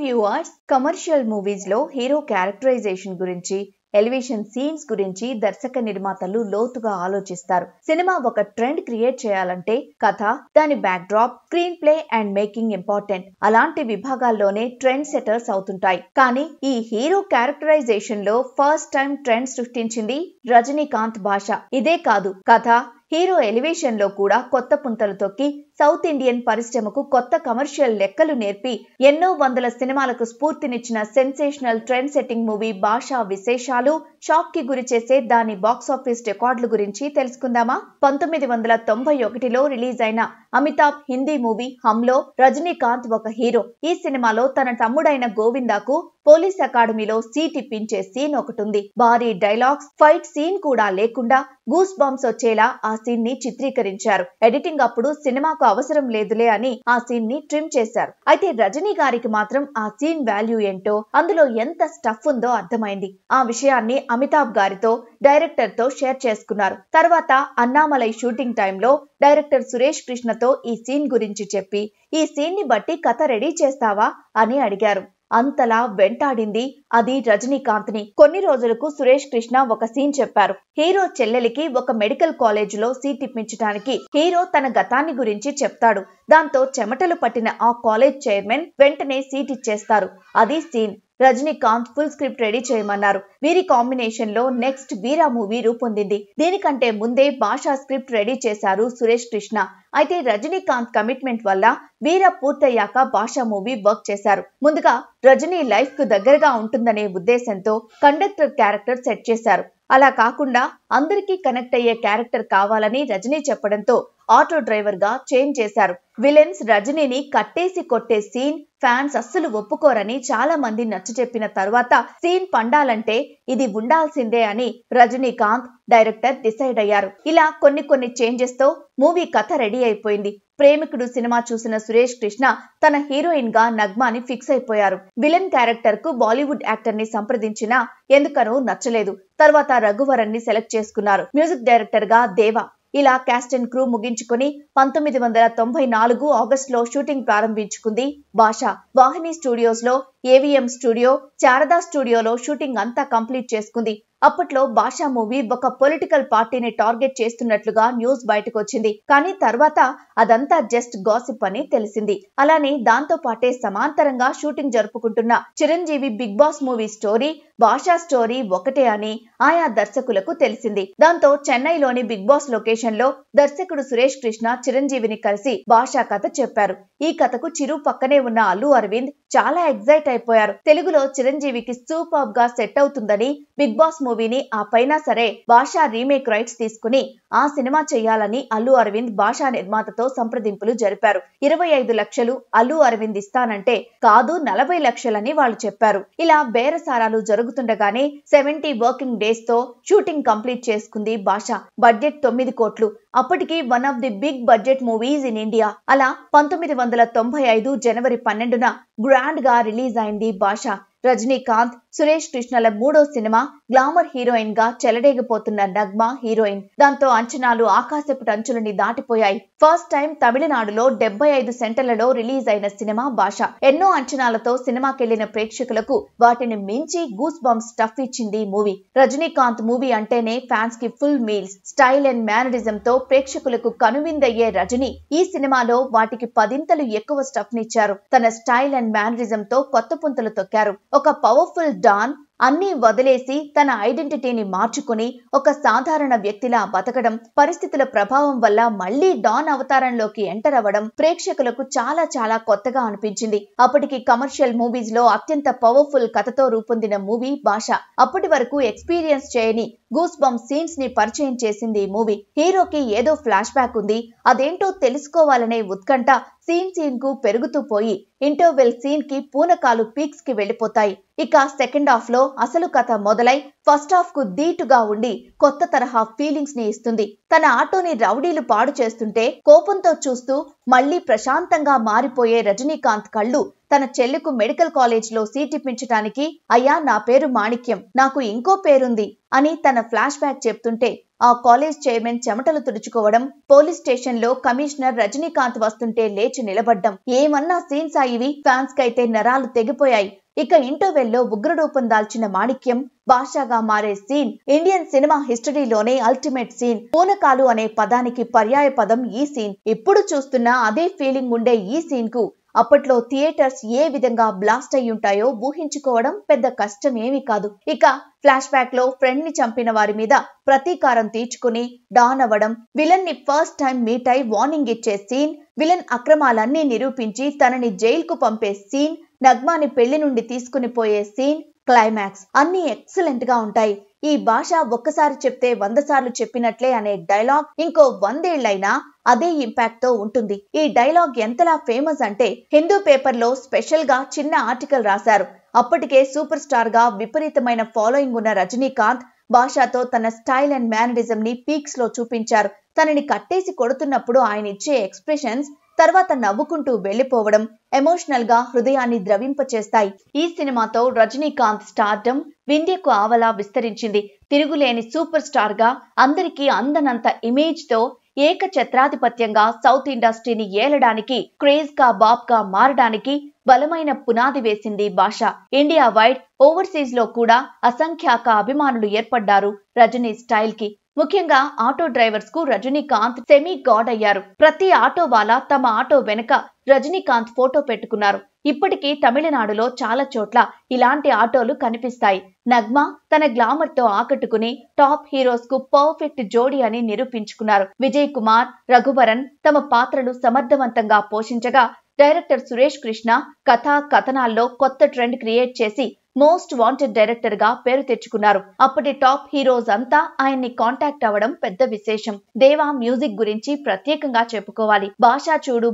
Viewers, commercial movies లో hero characterisation గురించి, elevation scenes గురించి దర్శక నిర్మాతలు లోతుగా ఆలోచిస్తారు. సినిమా ఒక ట్రెండ్ క్రియేట్ చేయాలంటే కథ, దాని back drop, screen play and making important. అలాంటి విభాగాల్లోనే ట్రెండ్ సెటర్స్ అవుతుంటాయి. కానీ ఈ హీరో క్యారెక్టరైజేషన్ లో ఫస్ట్ టైం ట్రెండ్ సృష్టించింది రజనీకాంత్ భాష. ఇదే కాదు, కథ, హీరో ఎలివేషన్ లో కూడా కొత్త పుంతలు తొక్కి సౌత్ ఇండియన్ పరిశ్రమకు కొత్త కమర్షియల్ లెక్కలు నేర్పి ఎన్నో వందల సినిమాలకు స్ఫూర్తినిచ్చిన సెన్సేషనల్ ట్రెండ్ సెట్టింగ్ మూవీ భాషా విశేషాలు, షాక్ కి గురి చేసే దాని బాక్సాఫీస్ రికార్డుల గురించి తెలుసుకుందామా? 1991లో రిలీజ్ అయిన అమితాబ్ హిందీ మూవీ హమ్లో రజనీకాంత్ ఒక హీరో. ఈ సినిమాలో తన తమ్ముడైన గోవిందాకు పోలీస్ అకాడమీలో సీట్ ఇప్పించే సీన్ ఒకటుంది. భారీ డైలాగ్స్, ఫైట్ సీన్ కూడా లేకుండా గూస్ బంప్స్ వచ్చేలా ఆ సీన్ ని చిత్రీకరించారు. ఎడిటింగ్ అప్పుడు సినిమాకు అవసరం లేదులే అని ఆ సీన్ ని ట్రిమ్ చేశారు. అయితే రజనీ గారికి మాత్రం ఆ సీన్ వాల్యూ ఏంటో, అందులో ఎంత స్టఫ్ ఉందో అర్థమైంది. ఆ విషయాన్ని అమితాబ్ గారితో, డైరెక్టర్ తో షేర్ చేసుకున్నారు. తర్వాత అన్నామలై షూటింగ్ టైంలో డైరెక్టర్ సురేష్ కృష్ణతో ఈ సీన్ గురించి చెప్పి, ఈ సీన్ ని బట్టి కథ రెడీ చేస్తావా అని అడిగారు. అంతలా వెంటాడింది అది రజనీకాంత్ ని. కొన్ని రోజులకు సురేష్ కృష్ణ ఒక సీన్ చెప్పారు. హీరో చెల్లెలికి ఒక మెడికల్ కాలేజ్ లో సీట్ ఇప్పించడానికి హీరో తన గతాన్ని గురించి చెప్తాడు. దాంతో చెమటలు పట్టిన ఆ కాలేజ్ చైర్మన్ వెంటనే సీట్ ఇచ్చేస్తారు. అది scene. Rajinikanth full script ready చేయమన్నారు. వీరి కాంబినేషన్ లో నెక్స్ట్ వీరా మూవీ రూపొందింది. దీనికంటే ముందే భాషా స్క్రిప్ట్ రెడీ చేశారు సురేష్ కృష్ణ. అయితే రజనీకాంత్ కమిట్మెంట్ వల్ల వీరా పూర్తయ్యాక భాషా మూవీ వర్క్ చేశారు. ముందుగా రజనీ లైఫ్ కు దగ్గరగా ఉంటుందనే ఉద్దేశంతో కండక్టర్ క్యారెక్టర్ సెట్ చేశారు. అలా కాకుండా అందరికీ కనెక్ట్ అయ్యే క్యారెక్టర్ కావాలని రజనీ చెప్పడంతో ఆటో డ్రైవర్ గా చేంజ్ చేశారు. విలన్స్ రజనీని కట్టేసి కొట్టే సీన్ ఫ్యాన్స్ అస్సలు ఒప్పుకోరని చాలా మంది నచ్చచెప్పిన తర్వాత సీన్ పండాలంటే ఇది ఉండాల్సిందే అని రజనీకాంత్, డైరెక్టర్ డిసైడ్ అయ్యారు. ఇలా కొన్ని చేంజెస్ తో మూవీ కథ రెడీ అయిపోయింది. ప్రేమికుడు సినిమా చూసిన సురేష్ కృష్ణ తన హీరోయిన్ గా నగ్మాని ఫిక్స్ అయిపోయారు. విలన్ క్యారెక్టర్ కు బాలీవుడ్ యాక్టర్ ని సంప్రదించినా ఎందుకనో నచ్చలేదు. తర్వాత రఘువరన్ ని సెలెక్ట్ చేసుకున్నారు. మ్యూజిక్ డైరెక్టర్ గా దేవా. ఇలా క్యాస్ట్ అండ్ క్రూ ముగించుకుని 1994 ఆగస్టులో షూటింగ్ ప్రారంభించుకుంది భాష. వాహిని స్టూడియోస్ లో, ఏవిఎం స్టూడియో, శారదా స్టూడియోలో షూటింగ్ అంతా కంప్లీట్ చేసుకుంది. అప్పట్లో భాషా మూవీ ఒక పొలిటికల్ పార్టీని టార్గెట్ చేస్తున్నట్లుగా న్యూస్ బయటకు వచ్చింది. కానీ తర్వాత అదంతా జస్ట్ గాసిప్ అని తెలిసింది. అలానే దాంతో పాటే సమాంతరంగా షూటింగ్ జరుపుకుంటున్న Chiranjeevi big boss movie story, Baasha story ఒకటే అని ఆయా దర్శకులకు తెలిసింది. దాంతో చెన్నైలోని బిగ్ బాస్ లొకేషన్ లో దర్శకుడు సురేష్ కృష్ణ చిరంజీవిని కలిసి భాషా కథ చెప్పారు. ఈ కథకు చిరు పక్కనే ఉన్న అల్లు అరవింద్ చాలా ఎగ్జైట్ అయిపోయారు. తెలుగులో చిరంజీవికి సూపర్ గా సెట్ అవుతుందని బిగ్ బాస్ మూవీని ఆ పైన సరే భాషా రీమేక్ రైట్స్ తీసుకుని ఆ సినిమా చేయాలని అల్లు అరవింద్ భాషా నిర్మాతతో సంప్రదింపులు జరిపారు. 25 లక్షలు అల్లు అరవింద్ ఇస్తానంటే కాదు 40 లక్షలని వాళ్ళు చెప్పారు. ఇలా బేరసారాలు జరుగుతుండగానే 70 వర్కింగ్ డేస్ తో షూటింగ్ కంప్లీట్ చేసుకుంది భాష. బడ్జెట్ 9 కోట్లు. అప్పటికి one of the big budget movies in India. అలా 1995 జనవరి 12న గ్రాండ్ గా రిలీజ్ అయింది భాష. రజనీకాంత్, సురేష్ కృష్ణల మూడో సినిమా. గ్లామర్ హీరోయిన్ గా చెలరేగిపోతున్న నగ్మా హీరోయిన్. దాంతో అంచనాలు ఆకాశపు టంచులని దాటిపోయాయి. ఫస్ట్ టైం తమిళనాడులో 75 సెంటర్లలో రిలీజ్ అయిన సినిమా భాష. ఎన్నో అంచనాలతో సినిమాకెళ్లిన ప్రేక్షకులకు వాటిని మించి గూస్ బంప్స్ స్టఫ్ ఇచ్చింది మూవీ. రజనీకాంత్ మూవీ అంటేనే ఫ్యాన్స్ కి full meals. Style and mannerism తో ప్రేక్షకులకు కనువిందయ్యే రజనీ ఈ సినిమాలో వాటికి 10 ఎక్కువ స్టఫ్ నిచ్చారు. తన స్టైల్ అండ్ మేనరిజం తో కొత్త పుంతలు తొక్కారు. ఒక పవర్ఫుల్ డాన్ అన్నీ వదిలేసి తన ఐడెంటిటీని మార్చుకుని ఒక సాధారణ వ్యక్తిలా బతకడం, పరిస్థితుల ప్రభావం వల్ల మళ్లీ డాన్ అవతారంలోకి ఎంటర్ అవ్వడం ప్రేక్షకులకు చాలా కొత్తగా అనిపించింది. అప్పటికి కమర్షియల్ మూవీస్ లో అత్యంత పవర్ఫుల్ కథతో రూపొందిన మూవీ భాష. అప్పటి వరకు ఎక్స్పీరియన్స్ చేయని గూస్ బంప్ సీన్స్ ని పరిచయం చేసింది ఈ మూవీ. హీరోకి ఏదో ఫ్లాష్ బ్యాక్ ఉంది, అదేంటో తెలుసుకోవాలనే ఉత్కంఠ సీన్ కు పెరుగుతూ పోయి ఇంటర్వెల్ సీన్ కి పూనకాలు పీక్స్ కి వెళ్లిపోతాయి. ఇక సెకండ్ హాఫ్ లో అసలు కథ మొదలై ఫస్ట్ హాఫ్ కు ధీటుగా ఉండి కొత్త తరహా ఫీలింగ్స్ ని ఇస్తుంది. తన ఆటోని రౌడీలు పాడు చేస్తుంటే కోపంతో చూస్తూ మళ్లీ ప్రశాంతంగా మారిపోయే రజనీకాంత్ కళ్ళు తన చెల్లికు మెడికల్ కాలేజ్ లో సీట్ ఇప్పించడానికి అయ్యా నా పేరు మాణిక్యం, నాకు ఇంకో పేరుంది అని తన ఫ్లాష్ బ్యాక్ చెప్తుంటే ఆ కాలేజ్ చైర్మన్ చెమటలు తుడుచుకోవడం, పోలీస్ స్టేషన్ లో కమిషనర్ రజనీకాంత్ వస్తుంటే లేచి నిలబడ్డం, ఏమన్నా సీన్స్ ఇవి. ఫ్యాన్స్ కైతే నరాలు తెగిపోయాయి. ఇక ఇంటర్వెల్ లో ఉగ్రరూపం దాల్చిన మాణిక్యం బాషాగా మారే సీన్ ఇండియన్ సినిమా హిస్టరీలోనే అల్టిమేట్ సీన్. పూనకాలు అనే పదానికి పర్యాయ పదం ఈ సీన్. ఇప్పుడు చూస్తున్నా అదే ఫీలింగ్ ఉండే ఈ సీన్ కు అప్పట్లో థియేటర్స్ ఏ విధంగా బ్లాస్ట్ అయి ఉంటాయో ఊహించుకోవడం పెద్ద కష్టం ఏమీ కాదు. ఇక ఫ్లాష్ బ్యాక్ లో ఫ్రెండ్ ని చంపిన వారి మీద ప్రతీకారం తీర్చుకుని డాన్ అవ్వడం, విలన్ ని ఫస్ట్ టైం మీట్ అయి వార్నింగ్ ఇచ్చే సీన్, విలన్ అక్రమాలన్నీ నిరూపించి తనని జైలుకు పంపే సీన్, నగ్మాని పెళ్లి నుండి తీసుకుని పోయే సీన్, క్లైమాక్స్ అన్ని ఎక్సలెంట్ గా ఉంటాయి. ఈ భాష ఒక్కసారి చెప్తే 100 సార్లు చెప్పినట్లే అనే డైలాగ్ ఇంకో 100 ఏళ్లైనా అదే ఇంపాక్ట్ తో ఉంటుంది. ఈ డైలాగ్ ఎంతలా ఫేమస్ అంటే హిందూ పేపర్ లో స్పెషల్ గా చిన్న ఆర్టికల్ రాశారు. అప్పటికే సూపర్ స్టార్ గా విపరీతమైన ఫాలోయింగ్ ఉన్న రజనీకాంత్ భాషతో తన స్టైల్ అండ్ మేనరిజం ని పీక్స్ లో చూపించారు. తనని కట్టేసి కొడుతున్నప్పుడు ఆయన ఇచ్చే ఎక్స్ప్రెషన్స్, తర్వాత నవ్వుకుంటూ వెళ్లిపోవడం ఎమోషనల్ గా హృదయాన్ని ద్రవింపచేస్తాయి. ఈ సినిమాతో రజనీకాంత్ స్టార్డమ్ వింధ్యకు ఆవలా విస్తరించింది. తిరుగులేని సూపర్ స్టార్ గా అందరికీ అందనంత ఇమేజ్ తో ఏకఛత్రాధిపత్యంగా సౌత్ ఇండస్ట్రీని ఏలడానికి, క్రేజ్ గా బాబ్ గా మారడానికి బలమైన పునాది వేసింది భాష. ఇండియా వైడ్ ఓవర్సీస్ లో కూడా అసంఖ్యాక అభిమానులు ఏర్పడ్డారు రజనీ స్టైల్ కి. ముఖ్యంగా ఆటో డ్రైవర్స్ కు రజనీకాంత్ సెమీ గాడ్ అయ్యారు. ప్రతి ఆటో వాలా తమ ఆటో వెనుక రజనీకాంత్ ఫోటో పెట్టుకున్నారు. ఇప్పటికీ తమిళనాడులో చాలా చోట్ల ఇలాంటి ఆటోలు కనిపిస్తాయి. నగ్మా తన గ్లామర్ తో ఆకట్టుకుని టాప్ హీరోస్ కు పర్ఫెక్ట్ జోడీ అని నిరూపించుకున్నారు. విజయ్ కుమార్, రఘువరన్ తమ పాత్రలు సమర్థవంతంగా పోషించగా, డైరెక్టర్ సురేష్ కృష్ణ కథా కథనాల్లో కొత్త ట్రెండ్ క్రియేట్ చేసి మోస్ట్ వాంటెడ్ డైరెక్టర్ గా పేరు తెచ్చుకున్నారు. అప్పటి టాప్ హీరోస్ అంతా ఆయన్ని కాంటాక్ట్ అవ్వడం పెద్ద విశేషం. దేవా మ్యూజిక్ గురించి ప్రత్యేకంగా చెప్పుకోవాలి. భాషా చూడు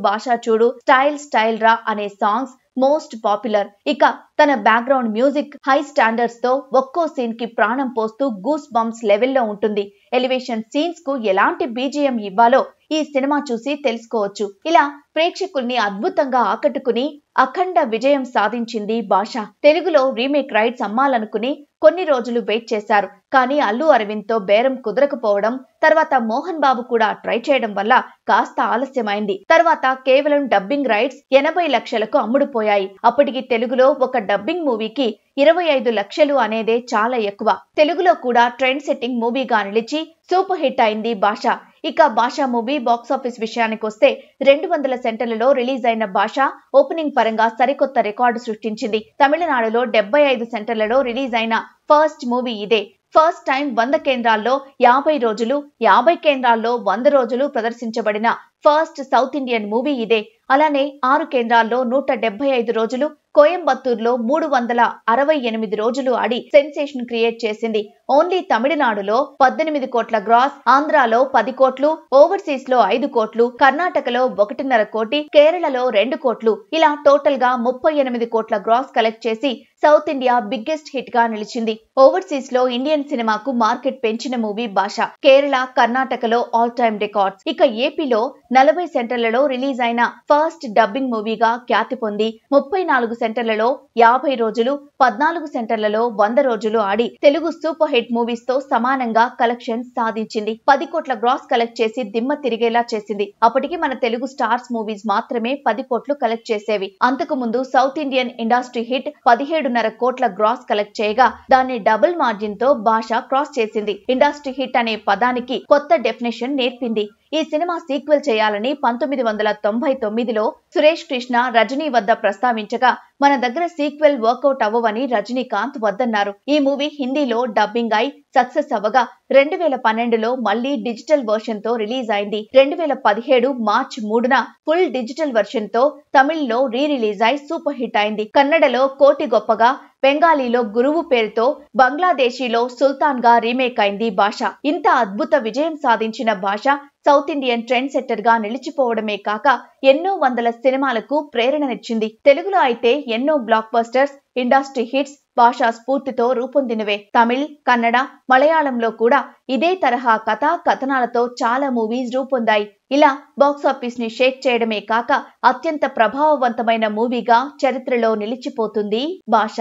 స్టైల్ స్టైల్ రా అనే సాంగ్స్ మోస్ట్ పాపులర్. ఇక తన బ్యాక్గ్రౌండ్ మ్యూజిక్ హై స్టాండర్డ్స్ తో ఒక్కో సీన్ కి ప్రాణం పోస్తూ గూస్ బంప్స్ లెవెల్లో ఉంటుంది. ఎలివేషన్ సీన్స్ కు ఎలాంటి బీజిఎం ఇవ్వాలో ఈ సినిమా చూసి తెలుసుకోవచ్చు. ఇలా ప్రేక్షకుల్ని అద్భుతంగా ఆకట్టుకుని అఖండ విజయం సాధించింది భాష. తెలుగులో రీమేక్ రైట్స్ అమ్మాలనుకుని కొన్ని రోజులు వెయిట్ చేశారు. కానీ అల్లు అరవింద్ తో బేరం కుదరకపోవడం, తర్వాత మోహన్ బాబు కూడా ట్రై చేయడం వల్ల కాస్త ఆలస్యమైంది. తర్వాత కేవలం డబ్బింగ్ రైట్స్ 80 లక్షలకు అమ్ముడుపోయాయి. అప్పటికి తెలుగులో ఒక డబ్బింగ్ మూవీకి 25 లక్షలు అనేదే చాలా ఎక్కువ. తెలుగులో కూడా ట్రెండ్ సెట్టింగ్ మూవీగా నిలిచి సూపర్ హిట్ అయింది భాష. ఇక భాష మూవీ బాక్సాఫీస్ విషయానికి వస్తే 200 సెంటర్లలో రిలీజ్ అయిన భాష ఓపెనింగ్ పరంగా సరికొత్త రికార్డు సృష్టించింది. తమిళనాడులో 75 సెంటర్లలో రిలీజ్ అయిన ఫస్ట్ మూవీ ఇదే. ఫస్ట్ టైం 100 కేంద్రాల్లో 50 రోజులు, 50 కేంద్రాల్లో 100 రోజులు ప్రదర్శించబడిన ఫస్ట్ సౌత్ ఇండియన్ మూవీ ఇదే. అలానే 6 కేంద్రాల్లో 175 రోజులు, కోయంబత్తూర్లో 368 రోజులు ఆడి సెన్సేషన్ క్రియేట్ చేసింది. ఓన్లీ తమిళనాడులో 18 కోట్ల గ్రాస్, ఆంధ్రాలో 10 కోట్లు, ఓవర్సీస్ లో 5 కోట్లు, కర్ణాటకలో 1.5 కోటి, కేరళలో 2 కోట్లు, ఇలా టోటల్ గా 38 కోట్ల గ్రాస్ కలెక్ట్ చేసి సౌత్ ఇండియా బిగ్గెస్ట్ హిట్ గా నిలిచింది. ఓవర్సీస్ లో ఇండియన్ సినిమాకు మార్కెట్ పెంచిన మూవీ భాష. కేరళ, కర్ణాటకలో ఆల్ టైమ్ రికార్డ్స్. ఇక ఏపీలో 40 సెంటర్లలో రిలీజ్ అయిన ఫస్ట్ డబ్బింగ్ మూవీగా ఖ్యాతి పొంది 34 సెంటర్లలో 50 రోజులు, 14 సెంటర్లలో 100 రోజులు ఆడి తెలుగు సూపర్ హిట్ మూవీస్ తో సమానంగా కలెక్షన్స్ సాధించింది. 10 కోట్ల గ్రాస్ కలెక్ట్ చేసి దిమ్మ తిరిగేలా చేసింది. అప్పటికి మన తెలుగు స్టార్స్ మూవీస్ మాత్రమే 10 కోట్లు కలెక్ట్ చేసేవి. అంతకు ముందు సౌత్ ఇండియన్ ఇండస్ట్రీ హిట్ 17.5 కోట్ల గ్రాస్ కలెక్ట్ చేయగా దాన్ని డబుల్ మార్జిన్ తో భాష క్రాస్ చేసింది. ఇండస్ట్రీ హిట్ అనే పదానికి కొత్త డెఫినేషన్ నేర్పింది. ఈ సినిమా సీక్వెల్ చేయాలని 1999లో సురేష్ కృష్ణ రజనీ వద్ద ప్రస్తావించగా మన దగ్గర సీక్వెల్ వర్కౌట్ అవ్వవని రజనీకాంత్ వద్దన్నారు. ఈ మూవీ హిందీలో డబ్బింగ్ అయి సక్సెస్ అవ్వగా 2012లో మళ్లీ డిజిటల్ వర్షన్ తో రిలీజ్ అయింది. 2017 మార్చి 3న ఫుల్ డిజిటల్ వర్షన్ తో తమిళ్లో రీ రిలీజ్ అయి సూపర్ హిట్ అయింది. కన్నడలో కోటి గొప్పగా, బెంగాలీలో గురువు పేరుతో, బంగ్లాదేశీలో సుల్తాన్ గా రీమేక్ అయింది భాష. ఇంత అద్భుత విజయం సాధించిన భాష సౌత్ ఇండియన్ ట్రెండ్ సెట్టర్ గా నిలిచిపోవడమే కాక ఎన్నో వందల సినిమాలకు ప్రేరణనిచ్చింది. తెలుగులో అయితే ఎన్నో బ్లాక్ బస్టర్స్, ఇండస్ట్రీ హిట్స్ భాషా స్ఫూర్తితో రూపొందినవే. తమిళ్, కన్నడ, మలయాళంలో కూడా ఇదే తరహా కథా కథనాలతో చాలా మూవీస్ రూపొందాయి. ఇలా బాక్సాఫీస్ ని షేక్ చేయడమే కాక అత్యంత ప్రభావవంతమైన మూవీగా చరిత్రలో నిలిచిపోతుంది భాష.